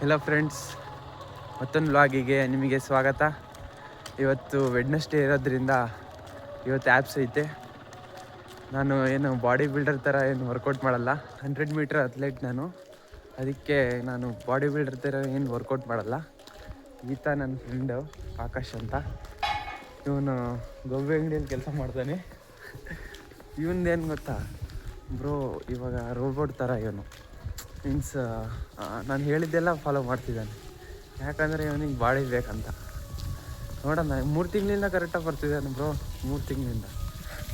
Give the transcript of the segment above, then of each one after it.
Hello friends, ಮತ್ತೊಂದು ವ್ಲಾಗಿಗೆ ನಿಮಗೆ ಸ್ವಾಗತ. ಇವತ್ತು ವೆಡ್ನೆಸ್ಡೇ ಇರೋದ್ರಿಂದ ಇವತ್ತು ಆ್ಯಪ್ಸ್ ಐತೆ. ನಾನು ಏನು ಬಾಡಿ ಬಿಲ್ಡರ್ ಥರ ಏನು ವರ್ಕೌಟ್ ಮಾಡಲ್ಲ, 100 ಮೀಟರ್ ಅಥ್ಲೆಟ್ ನಾನು. ಅದಕ್ಕೆ ನಾನು ಬಾಡಿ ಬಿಲ್ಡರ್ ಥರ ಏನು ವರ್ಕೌಟ್ ಮಾಡಲ್ಲ. ಈತ ನನ್ನ ಫ್ರೆಂಡು ಆಕಾಶ್ ಅಂತ, ಇವನು ಗೋಬಿ ಅಂಗಡಿಯಲ್ಲಿ ಕೆಲಸ ಮಾಡ್ತಾನೆ. ಇವನ್ದೇನು ಗೊತ್ತಾ ಬ್ರೋ, ಇವಾಗ ರೋಬೋಟ್ ಥರ ಇವನು. ಮೀನ್ಸ್ ನಾನು ಹೇಳಿದ್ದೆಲ್ಲ ಫಾಲೋ ಮಾಡ್ತಿದ್ದಾನೆ. ಯಾಕಂದರೆ ಇವನಿಗೆ ಬಾಡಿ ಬೇಕಂತ. ನೋಡೋಣ, 3 ತಿಂಗಳಿಂದ ಕರೆಕ್ಟಾಗಿ ಬರ್ತಿದ್ದಾನೆ ಬ್ರೋ. 3 ತಿಂಗಳಿಂದ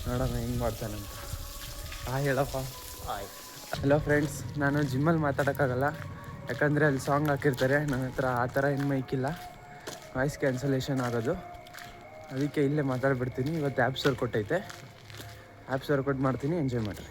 ನೋಡೋಣ ಹೆಂಗೆ ಮಾಡ್ತಾನಂತ. ಹೇಳಪ್ಪ. ಹಲೋ ಫ್ರೆಂಡ್ಸ್, ನಾನು ಜಿಮ್ಮಲ್ಲಿ ಮಾತಾಡೋಕ್ಕಾಗಲ್ಲ, ಯಾಕಂದರೆ ಅಲ್ಲಿ ಸಾಂಗ್ ಹಾಕಿರ್ತಾರೆ. ನನ್ನ ಹತ್ರ ಆ ಥರ ಏನು ಮೈಕಿಲ್ಲ, ವಾಯ್ಸ್ ಕ್ಯಾನ್ಸಲೇಷನ್ ಆಗೋದು. ಅದಕ್ಕೆ ಇಲ್ಲೇ ಮಾತಾಡ್ಬಿಡ್ತೀನಿ. ಇವತ್ತು ಆ್ಯಪ್ಸ್ ವರ್ಕೌಟ್ ಐತೆ, ಆ್ಯಪ್ಸ್ ವರ್ಕೌಟ್ ಮಾಡ್ತೀನಿ, ಎಂಜಾಯ್ ಮಾಡಿರಿ.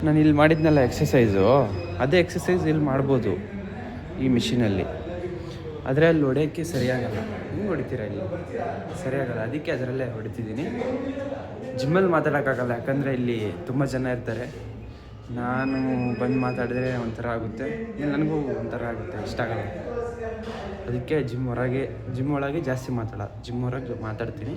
ನಾನು ಇಲ್ಲಿ ಮಾಡಿದ್ನಲ್ಲ ಎಕ್ಸಸೈಸು, ಅದೇ ಎಕ್ಸಸೈಸ್ ಇಲ್ಲಿ ಮಾಡ್ಬೋದು ಈ ಮಿಷಿನಲ್ಲಿ. ಆದರೆ ಅಲ್ಲಿ ಹೊಡೆಯೋಕ್ಕೆ ಸರಿಯಾಗಲ್ಲ. ಹಿಂಗೆ ಹೊಡಿತೀರ ಇಲ್ಲಿ ಸರಿಯಾಗಲ್ಲ, ಅದಕ್ಕೆ ಅದರಲ್ಲೇ ಹೊಡಿತಿದ್ದೀನಿ. ಜಿಮ್ಮಲ್ಲಿ ಮಾತಾಡೋಕ್ಕಾಗಲ್ಲ, ಯಾಕಂದರೆ ಇಲ್ಲಿ ತುಂಬ ಜನ ಇರ್ತಾರೆ. ನಾನು ಬಂದು ಮಾತಾಡಿದ್ರೆ ಒಂಥರ ಆಗುತ್ತೆ, ನನಗೂ ಒಂಥರ ಆಗುತ್ತೆ, ಇಷ್ಟ ಆಗಲ್ಲ. ಅದಕ್ಕೆ ಜಿಮ್ ಒಳಗೆ ಜಾಸ್ತಿ ಜಿಮ್ ಹೊರಗೆ ಮಾತಾಡ್ತೀನಿ.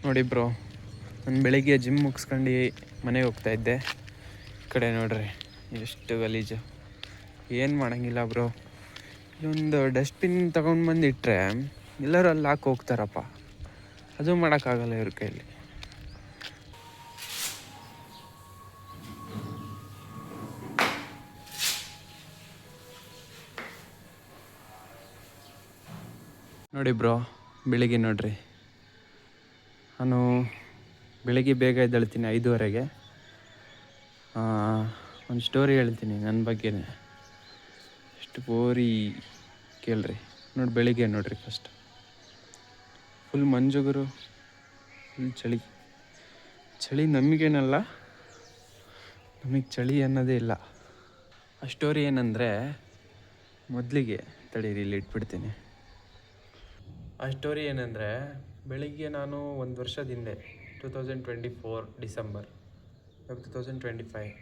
ನೋಡಿ ಬ್ರೋ, ನಾನು ಬೆಳಿಗ್ಗೆ ಜಿಮ್ ಮುಗಿಸ್ಕೊಂಡು ಮನೆಗೆ ಹೋಗ್ತಾಯಿದ್ದೆ. ಈ ಕಡೆ ನೋಡ್ರಿ ಎಷ್ಟು ಗಲೀಜು, ಏನು ಮಾಡೋಂಗಿಲ್ಲ ಬ್ರೋ. ಇಲ್ಲೊಂದು ಡಸ್ಟ್ಬಿನ್ ತೊಗೊಂಡು ಬಂದು ಇಟ್ಟರೆ ಎಲ್ಲರೂ ಅಲ್ಲಿ ಹಾಕಿ ಹೋಗ್ತಾರಪ್ಪ, ಅದು ಮಾಡೋಕ್ಕಾಗಲ್ಲ ಇವ್ರ ಕೈಯಲ್ಲಿ. ನೋಡಿ ಬ್ರೋ, ಬೆಳಿಗ್ಗೆ ನೋಡ್ರಿ, ನಾನು ಬೆಳಿಗ್ಗೆ ಬೇಗ ಎದ್ದೇಳ್ತೀನಿ 5:30ಗೆ. ಒಂದು ಸ್ಟೋರಿ ಹೇಳ್ತೀನಿ ನನ್ನ ಬಗ್ಗೆನೇ, ಎಷ್ಟು ಬೋರಿ ಕೇಳ್ರಿ. ನೋಡಿ ಬೆಳಿಗ್ಗೆ ನೋಡ್ರಿ, ಫಸ್ಟ್ ಫುಲ್ ಮಂಜುಗುರು, ಫುಲ್ ಚಳಿ ನಮಗೇನಲ್ಲ, ನಮಗೆ ಚಳಿ ಅನ್ನೋದೇ ಇಲ್ಲ. ಆ ಸ್ಟೋರಿ ಏನಂದರೆ, ಮೊದಲಿಗೆ ತಡೀರಿ ಇಲ್ಲಿ ಇಟ್ಬಿಡ್ತೀನಿ. ಆ ಸ್ಟೋರಿ ಏನಂದರೆ, ಬೆಳಿಗ್ಗೆ ನಾನು ಒಂದು ವರ್ಷದ ಹಿಂದೆ 2024 ಡಿಸೆಂಬರ್, 2025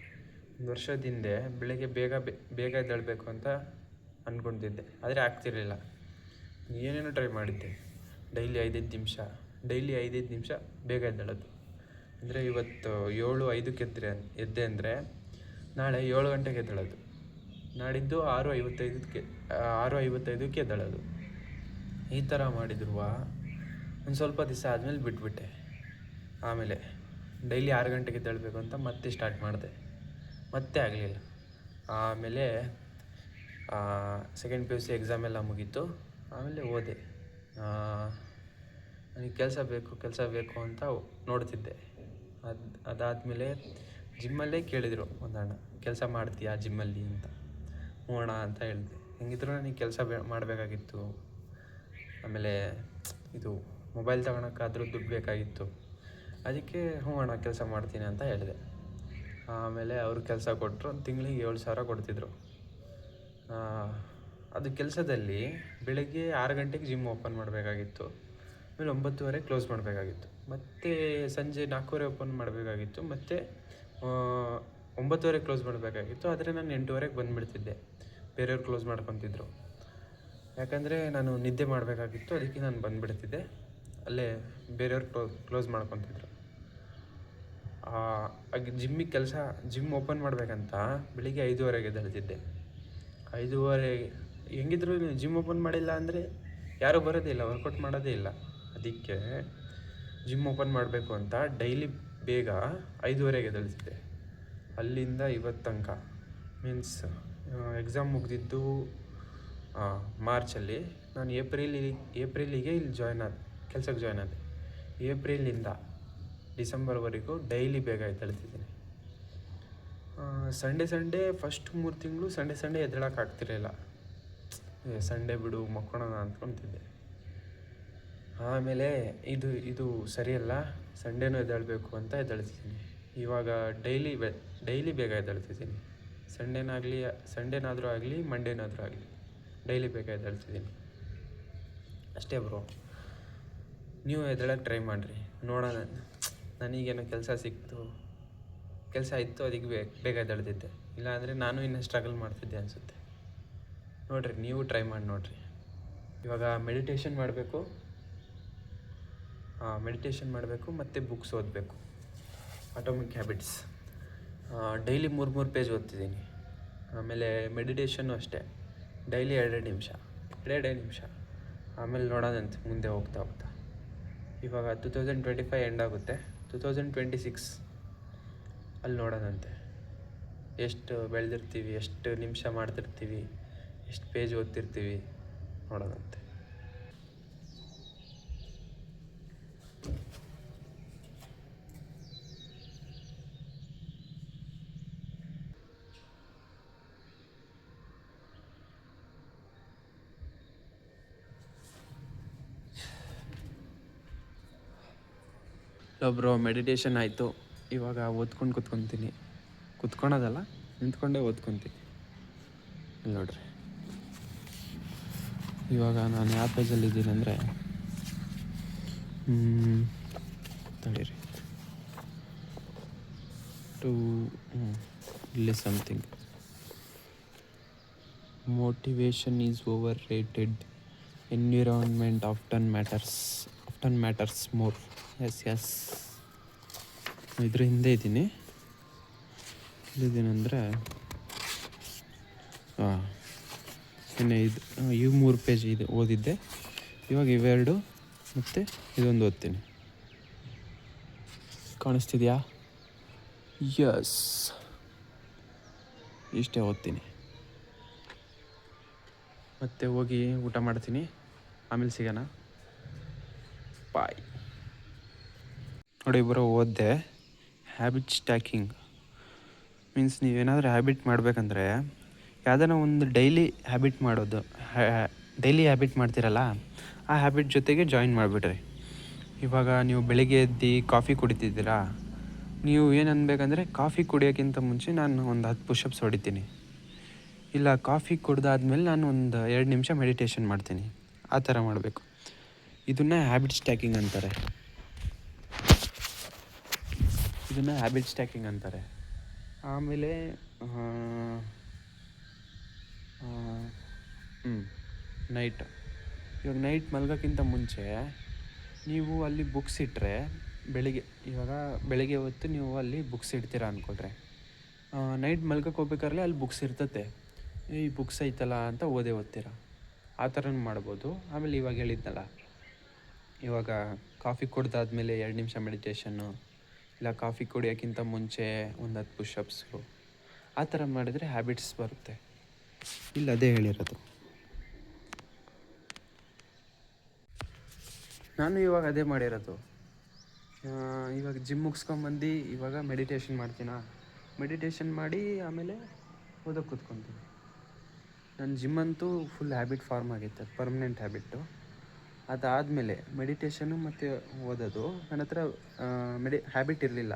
ಒಂದು ವರ್ಷದ ಹಿಂದೆ ಬೆಳಿಗ್ಗೆ ಬೇಗ ಎದ್ದೇಳಬೇಕು ಅಂತ ಅಂದ್ಕೊತಿದ್ದೆ. ಆದರೆ ಆಗ್ತಿರಲಿಲ್ಲ. ಏನೇನೋ ಟ್ರೈ ಮಾಡಿದ್ದೆ, ಡೈಲಿ 5 ನಿಮಿಷ ಬೇಗ ಎದ್ದೇಳೋದು. ಅಂದರೆ ಇವತ್ತು 7:05ಕ್ಕೆ ಎದ್ದೆ ಅಂದರೆ ನಾಳೆ 7 ಗಂಟೆಗೆ ಎದ್ದೇಳೋದು, ನಾಡಿದ್ದು 6:55ಕ್ಕೆ ಎದ್ದೇಳೋದು. ಈ ಥರ ಮಾಡಿದ್ರು ಒಂದು ಸ್ವಲ್ಪ ದಿವಸ ಆದಮೇಲೆ ಬಿಟ್ಬಿಟ್ಟೆ. ಆಮೇಲೆ ಡೈಲಿ 6 ಗಂಟೆಗೆ ಎದ್ದೇಳಬೇಕು ಅಂತ ಮತ್ತೆ ಸ್ಟಾರ್ಟ್ ಮಾಡಿದೆ, ಮತ್ತೆ ಆಗಲಿಲ್ಲ. ಆಮೇಲೆ ಸೆಕೆಂಡ್ PUC ಎಕ್ಸಾಮ್ ಎಲ್ಲ ಮುಗೀತು. ಆಮೇಲೆ ಓದೆ. ನನಗೆ ಕೆಲಸ ಬೇಕು ಅಂತ ನೋಡ್ತಿದ್ದೆ. ಅದಾದಮೇಲೆ ಜಿಮ್ಮಲ್ಲೇ ಕೇಳಿದರು ಒಂದಣ್ಣ, ಕೆಲಸ ಮಾಡ್ತೀಯಾ ಜಿಮ್ಮಲ್ಲಿ ಅಂತ. ಹ್ಞೂ ಅಣ್ಣ ಅಂತ ಹೇಳಿದೆ. ಹೆಂಗಿದ್ರು ನನಗೆ ಕೆಲಸ ಮಾಡಬೇಕಾಗಿತ್ತು. ಆಮೇಲೆ ಇದು ಮೊಬೈಲ್ ತಗೊಳಕ್ಕಾದ್ರೂ ದುಡ್ಡು ಬೇಕಾಗಿತ್ತು. ಅದಕ್ಕೆ ಹ್ಞೂ ಅಣ್ಣ ಕೆಲಸ ಮಾಡ್ತೀನಿ ಅಂತ ಹೇಳಿದೆ. ಆಮೇಲೆ ಅವರು ಕೆಲಸ ಕೊಟ್ಟರು. ಒಂದು ತಿಂಗಳಿಗೆ 7,000 ಕೊಡ್ತಿದ್ರು. ಅದು ಕೆಲಸದಲ್ಲಿ ಬೆಳಗ್ಗೆ 6 ಗಂಟೆಗೆ ಜಿಮ್ ಓಪನ್ ಮಾಡಬೇಕಾಗಿತ್ತು. ಆಮೇಲೆ 9:30 ಕ್ಲೋಸ್ ಮಾಡಬೇಕಾಗಿತ್ತು. ಮತ್ತು ಸಂಜೆ 4:30 ಓಪನ್ ಮಾಡಬೇಕಾಗಿತ್ತು. ಮತ್ತು 9:30 ಕ್ಲೋಸ್ ಮಾಡಬೇಕಾಗಿತ್ತು. ಆದರೆ ನಾನು 8:30ಗೆ ಬಂದುಬಿಡ್ತಿದ್ದೆ. ಬೇರೆಯವ್ರು ಕ್ಲೋಸ್ ಮಾಡ್ಕೊತಿದ್ರು. ಯಾಕಂದರೆ ನಾನು ನಿದ್ದೆ ಮಾಡಬೇಕಾಗಿತ್ತು. ಅದಕ್ಕೆ ನಾನು ಬಂದುಬಿಡ್ತಿದ್ದೆ. ಅಲ್ಲೇ ಬೇರೆಯವ್ರು ಕ್ಲೋಸ್ ಮಾಡ್ಕೊತಿದ್ರು. ಜಿಮ್ ಓಪನ್ ಮಾಡಬೇಕಂತ ಬೆಳಿಗ್ಗೆ 5:30ಗೆ ಎದ್ದೇಳ್ತಿದ್ದೆ. 5:30 ಹೆಂಗಿದ್ರು ಜಿಮ್ ಓಪನ್ ಮಾಡಿಲ್ಲ ಅಂದರೆ ಯಾರೂ ಬರೋದೇ ಇಲ್ಲ, ವರ್ಕೌಟ್ ಮಾಡೋದೇ ಇಲ್ಲ. ಅದಕ್ಕೆ ಜಿಮ್ ಓಪನ್ ಮಾಡಬೇಕು ಅಂತ ಡೈಲಿ ಬೇಗ 5:30ಗೆ ಎದ್ದೇಳ್ತಿದ್ದೆ. ಅಲ್ಲಿಂದ ಇವತ್ತು ತನಕ, ಮೀನ್ಸ್ ಎಕ್ಸಾಮ್ ಮುಗಿದಿದ್ದು ಮಾರ್ಚಲ್ಲಿ, ನಾನು ಏಪ್ರಿಲಿಗೆ ಇಲ್ಲಿ ಕೆಲ್ಸಕ್ಕೆ ಜಾಯ್ನ್ ಆದೆ. ಏಪ್ರಿಲಿಂದ ಡಿಸೆಂಬರ್ವರೆಗೂ ಡೈಲಿ ಬೇಗ ಎದ್ದೇಳ್ತಿದ್ದೀನಿ. ಸಂಡೇ ಫಸ್ಟ್ 3 ತಿಂಗಳು ಸಂಡೇ ಎದ್ದೇಳೋಕ್ಕಾಗ್ತಿರಲಿಲ್ಲ. ಸಂಡೇ ಬಿಡು ಮಕ್ಕೊಳ್ಳೋಣ ಅಂದ್ಕೊತಿದ್ದೆ. ಆಮೇಲೆ ಇದು ಸರಿಯಲ್ಲ, ಸಂಡೇನೂ ಎದ್ದೇಳಬೇಕು ಅಂತ ಎದ್ದೇಳ್ತಿದ್ದೀನಿ. ಇವಾಗ ಡೈಲಿ ಬೇಗ ಎದ್ದೇಳ್ತಿದ್ದೀನಿ. ಸಂಡೇನಾದರೂ ಆಗಲಿ ಮಂಡೇನಾದರೂ ಆಗಲಿ ಡೈಲಿ ಬೇಕಾಗಿ ಎದ್ದೇಳ್ತಿದ್ದೀನಿ ಅಷ್ಟೇ ಬ್ರೋ. ನೀವು ಎದ್ದೇಳಕ್ಕೆ ಟ್ರೈ ಮಾಡಿರಿ, ನೋಡೋಣ. ನನಗೇನೋ ಕೆಲಸ ಇತ್ತು, ಅದಕ್ಕೆ ಬೇಗ ಎದ್ದೇಳ್ತಿದ್ದೆ. ಇಲ್ಲಾಂದರೆ ನಾನು ಇನ್ನೂ ಸ್ಟ್ರಗಲ್ ಮಾಡ್ತಿದ್ದೆ ಅನಿಸುತ್ತೆ. ನೋಡಿರಿ, ನೀವು ಟ್ರೈ ಮಾಡಿ ನೋಡಿರಿ. ಇವಾಗ ಮೆಡಿಟೇಷನ್ ಮಾಡಬೇಕು ಮತ್ತು ಬುಕ್ಸ್ ಓದಬೇಕು. ಅಟೋಮಿಕ್ ಹ್ಯಾಬಿಟ್ಸ್ ಡೈಲಿ 3 ಪೇಜ್ ಓದ್ತಿದ್ದೀನಿ. ಆಮೇಲೆ ಮೆಡಿಟೇಷನ್ನು ಅಷ್ಟೇ, ಡೈಲಿ 2 ನಿಮಿಷ. ಆಮೇಲೆ ನೋಡೋದಂತೆ ಮುಂದೆ ಹೋಗ್ತಾ. ಇವಾಗ 2025 ಎಂಡ್ ಆಗುತ್ತೆ, 2026 ಅಲ್ಲಿ ನೋಡೋದಂತೆ ಎಷ್ಟು ಬೆಳೆದಿರ್ತೀವಿ, ಎಷ್ಟು ನಿಮಿಷ ಮಾಡ್ತಿರ್ತೀವಿ, ಎಷ್ಟು ಪೇಜ್ ಓದ್ತಿರ್ತೀವಿ ನೋಡೋದಂತೆ. ಬ್ರೋ, ಮೆಡಿಟೇಷನ್ ಆಯಿತು. ಇವಾಗ ಓದ್ಕೊಂಡು ಕುತ್ಕೊಳೋದಲ್ಲ, ನಿಂತ್ಕೊಂಡೇ ಓದ್ಕೊತೀನಿ. ನೋಡ್ರಿ, ಇವಾಗ ನಾನು ಯಾವ ಪೇಜಲ್ಲಿದ್ದೀನಿ ಅಂದರೆ, ತಡೀರಿ, ಇಲ್ಲಿ something motivation is overrated, environment often matters more. ಎಸ್ ಇದ್ರ ಹಿಂದೆ ಇದ್ದೀನಿ ಅಂದರೆ ಇವು 3 ಪೇಜ್ ಇದು ಓದಿದ್ದೆ. ಇವಾಗ ಇವೆರಡು ಮತ್ತು ಇದೊಂದು ಓದ್ತೀನಿ. ಕಾಣಿಸ್ತಿದೆಯಾ? ಯಸ್, ಇಷ್ಟೇ ಓದ್ತೀನಿ. ಮತ್ತೆ ಹೋಗಿ ಊಟ ಮಾಡ್ತೀನಿ, ಆಮೇಲೆ ಸಿಗೋಣ. ಬಾಯ್. ನೋಡಿ ಬರೋ, ಓದಿದೆ. ಹ್ಯಾಬಿಟ್ ಸ್ಟ್ಯಾಕಿಂಗ್ ಮೀನ್ಸ್ ನೀವೇನಾದರೂ ಹ್ಯಾಬಿಟ್ ಮಾಡಬೇಕಂದ್ರೆ ಯಾವುದಾನ ಒಂದು ಡೈಲಿ ಹ್ಯಾಬಿಟ್ ಮಾಡ್ತೀರಲ್ಲ, ಆ ಹ್ಯಾಬಿಟ್ ಜೊತೆಗೆ ಜಾಯಿನ್ ಮಾಡಿಬಿಡ್ರಿ. ಇವಾಗ ನೀವು ಬೆಳಿಗ್ಗೆ ಎದ್ದು ಕಾಫಿ ಕುಡಿತಿದ್ದೀರಾ, ನೀವು ಏನು ಅನ್ಬೇಕಂದ್ರೆ, ಕಾಫಿ ಕುಡಿಯೋಕ್ಕಿಂತ ಮುಂಚೆ ನಾನು ಒಂದು 10 ಪುಷಪ್ಸ್ ಹೊಡಿತೀನಿ, ಇಲ್ಲ ಕಾಫಿ ಕುಡ್ದಾದ್ಮೇಲೆ ನಾನು ಒಂದು 2 ನಿಮಿಷ ಮೆಡಿಟೇಷನ್ ಮಾಡ್ತೀನಿ. ಆ ಥರ ಮಾಡಬೇಕು. ಇದನ್ನು ಹ್ಯಾಬಿಟ್ ಸ್ಟ್ಯಾಕಿಂಗ್ ಅಂತಾರೆ. ಆಮೇಲೆ ನೈಟ್ ಮಲ್ಗೋಕ್ಕಿಂತ ಮುಂಚೆ ನೀವು ಅಲ್ಲಿ ಬುಕ್ಸ್ ಇಟ್ಟರೆ, ಬೆಳಿಗ್ಗೆ ಹೊತ್ತು ನೀವು ಅಲ್ಲಿ ಬುಕ್ಸ್ ಇಡ್ತೀರಾ ಅಂದ್ಕೊಳ್ರೆ, ನೈಟ್ ಮಲ್ಗೋಕ್ಕೆ ಹೋಗ್ಬೇಕಾದ್ರೆ ಅಲ್ಲಿ ಬುಕ್ಸ್ ಇರ್ತತೆ, ಈ ಬುಕ್ಸ್ ಐತಲ್ಲ ಅಂತ ಓದ್ತೀರ. ಆ ಥರನೂ ಮಾಡ್ಬೋದು. ಆಮೇಲೆ ಇವಾಗ ಹೇಳಿದ್ನಲ್ಲ, ಇವಾಗ ಕಾಫಿ ಕುಡ್ದಾದ್ಮೇಲೆ 2 ನಿಮಿಷ ಮೆಡಿಟೇಷನ್ನು, ಇಲ್ಲ ಕಾಫಿ ಕುಡಿಯೋಕ್ಕಿಂತ ಮುಂಚೆ ಒಂದು 10 ಪುಷಪ್ಸು, ಆ ಥರ ಮಾಡಿದರೆ ಹ್ಯಾಬಿಟ್ಸ್ ಬರುತ್ತೆ. ಇಲ್ಲ ಅದೇ ಹೇಳಿರೋದು. ನಾನು ಇವಾಗ ಅದೇ ಮಾಡಿರೋದು. ಇವಾಗ ಜಿಮ್ ಮುಗಿಸ್ಕೊಂಬಂದು ಇವಾಗ ಮೆಡಿಟೇಷನ್ ಮಾಡಿ ಆಮೇಲೆ ಓದೋಕ್ಕೆ ಕೂತ್ಕೊತೀನಿ. ನನ್ನ ಜಿಮ್ಮಂತೂ ಫುಲ್ ಹ್ಯಾಬಿಟ್ ಫಾರ್ಮ್ ಆಗೈತೆ, ಪರ್ಮನೆಂಟ್ ಹ್ಯಾಬಿಟ್ಟು. ಅದಾದಮೇಲೆ ಮೆಡಿಟೇಷನ್ನು ಮತ್ತು ಓದೋದು ನನ್ನ ಹತ್ರ ಹ್ಯಾಬಿಟ್ ಇರಲಿಲ್ಲ.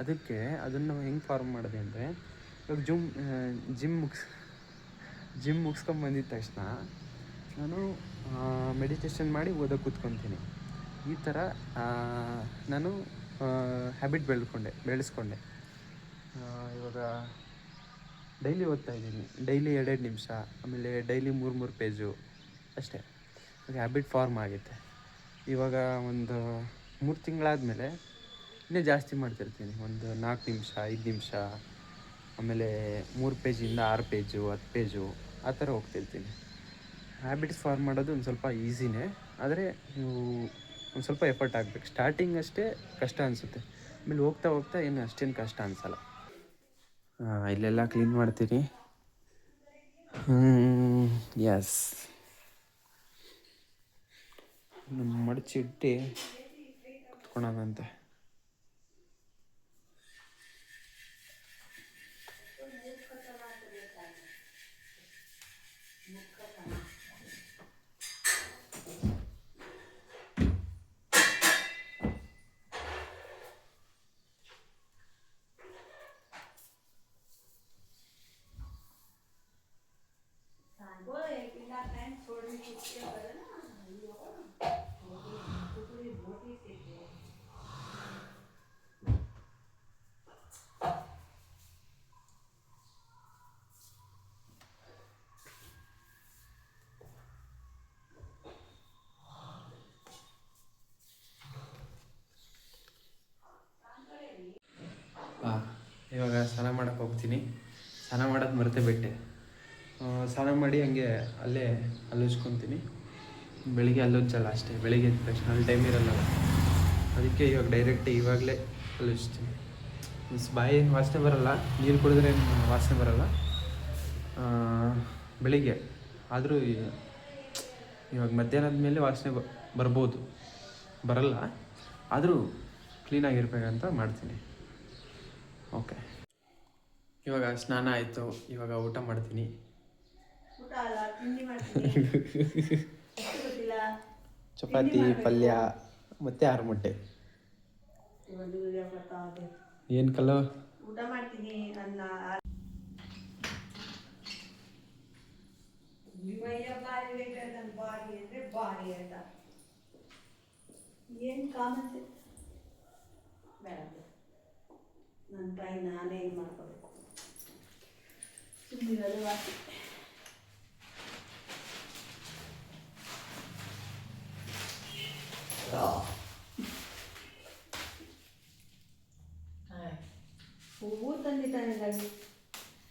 ಅದಕ್ಕೆ ಅದನ್ನು ಹೆಂಗೆ ಫಾರ್ಮ್ ಮಾಡಿದೆ ಅಂದರೆ, ಇವಾಗ ಜಿಮ್ ಮುಗಿಸ್ಕೊಂಬಂದಿದ್ದ ತಕ್ಷಣ ನಾನು ಮೆಡಿಟೇಷನ್ ಮಾಡಿ ಓದೋಕ್ಕೆ ಕೂತ್ಕೊತೀನಿ. ಈ ಥರ ನಾನು ಹ್ಯಾಬಿಟ್ ಬೆಳೆಸ್ಕೊಂಡೆ. ಇವಾಗ ಡೈಲಿ ಓದ್ತಾಯಿದ್ದೀನಿ, ಡೈಲಿ 2 ನಿಮಿಷ, ಆಮೇಲೆ ಡೈಲಿ 3 ಪೇಜು ಅಷ್ಟೇ. ಇವಾಗ ಹ್ಯಾಬಿಟ್ ಫಾರ್ಮ್ ಆಗೈತೆ. ಇವಾಗ ಒಂದು 3 ತಿಂಗಳಾದಮೇಲೆ ಇನ್ನೂ ಜಾಸ್ತಿ ಮಾಡ್ತಿರ್ತೀನಿ, ಒಂದು 4 ನಿಮಿಷ, 5 ನಿಮಿಷ, ಆಮೇಲೆ 3 ಪೇಜಿಂದ 6 ಪೇಜು, 10 ಪೇಜು, ಆ ಥರ ಹೋಗ್ತಿರ್ತೀನಿ. ಹ್ಯಾಬಿಟ್ಸ್ ಫಾರ್ಮ್ ಮಾಡೋದು ಒಂದು ಸ್ವಲ್ಪ ಈಸಿನೇ, ಆದರೆ ನೀವು ಒಂದು ಸ್ವಲ್ಪ ಎಫರ್ಟ್ ಆಗಬೇಕು. ಸ್ಟಾರ್ಟಿಂಗ್ ಅಷ್ಟೇ ಕಷ್ಟ ಅನಿಸುತ್ತೆ, ಆಮೇಲೆ ಹೋಗ್ತಾ ಏನು ಅಷ್ಟೇನು ಕಷ್ಟ ಅನಿಸಲ್ಲ. ಇಲ್ಲೆಲ್ಲ ಕ್ಲೀನ್ ಮಾಡ್ತೀನಿ. ಎಸ್, ಮಡಚಿಟ್ಟು ಕುತ್ಕೊಳೋದಂತೆ. ಇವಾಗ ಸ್ನಾನ ಮಾಡೋಕ್ಕೆ ಹೋಗ್ತೀನಿ. ಸ್ನಾನ ಮಾಡೋದು ಮರೆತೇ ಬಿಟ್ಟೆ. ಸ್ನಾನ ಮಾಡಿ ಹಂಗೆ ಅಲ್ಲೇ ಹಲ್ಲುಜ್ಕೊತೀನಿ. ಬೆಳಿಗ್ಗೆ ಹಲ್ಲುಜ್ಜಲ್ಲ ಅಷ್ಟೇ, ಬೆಳಿಗ್ಗೆ ಎದ್ದ ತಕ್ಷಣ ಅಲ್ಲಿ ಟೈಮ್ ಇರಲ್ಲ. ಅದಕ್ಕೆ ಇವಾಗ ಡೈರೆಕ್ಟ್ ಇವಾಗಲೇ ಹಲ್ಲುಜ್ತೀನಿ. ಬಾಯಿ ಏನು ವಾಸನೆ ಬರಲ್ಲ, ನೀರು ಕುಡಿದ್ರೆ ಏನು ವಾಸನೆ ಬರಲ್ಲ ಬೆಳಿಗ್ಗೆ. ಆದರೂ ಇವಾಗ ಮಧ್ಯಾಹ್ನದ ಮೇಲೆ ವಾಸನೆ ಬರ್ಬೋದು, ಬರಲ್ಲ. ಆದರೂ ಕ್ಲೀನಾಗಿರ್ಬೇಕಂತ ಮಾಡ್ತೀನಿ. ಓಕೆ, ಇವಾಗ ಸ್ನಾನ ಆಯಿತು. ಇವಾಗ ಊಟ ಮಾಡ್ತೀನಿ. ಚಪಾತಿ, ಪಲ್ಯ ಮತ್ತು 6 ಮೊಟ್ಟೆ. ಏನು ಕಲೋ ಊಟ ಮಾಡ್ತೀನಿ. ನನ್ನ ಬಾರಿ ಅಂದರೆ ಬಾರಿ ಅಂತ ಏನು ಕಾಮನ್ಸ್ ಬೇಡ. ನನ್ನ ತಾಯಿ ನಾನೇ ಇದು ಮಾಡ್ಕೋಬೇಕು. ಸುಮ್ಮನಿರೋದು ವಾಸಿ. ಹೂವು ತಂದಿದ್ದಾನೆ ನನಗೆ.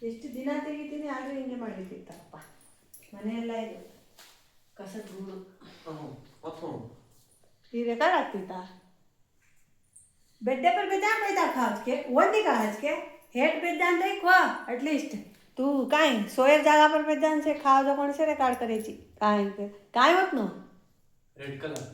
ಎಷ್ಟು ದಿನ ತೆಗಿತೀನಿ ಆದರೂ ಹಿಂಗೆ ಮಾಡಿದ್ದಿತ್ತಪ್ಪ. ಮನೆಯೆಲ್ಲ ಇದು ಕಸದ ಗೂಡು. ಈ ರೆಕಾರ್ಡ್ ಆಗ್ತಿತ್ತಾ? बेडे पर बेजान पैदा खाओ के वंडी का हज के हेड बेजान दे को एटलीस्ट तू काई सोयर जागा पर बेजान से खाओ जो कोण से रिकॉर्ड करेची काई होत नो रेड कलर.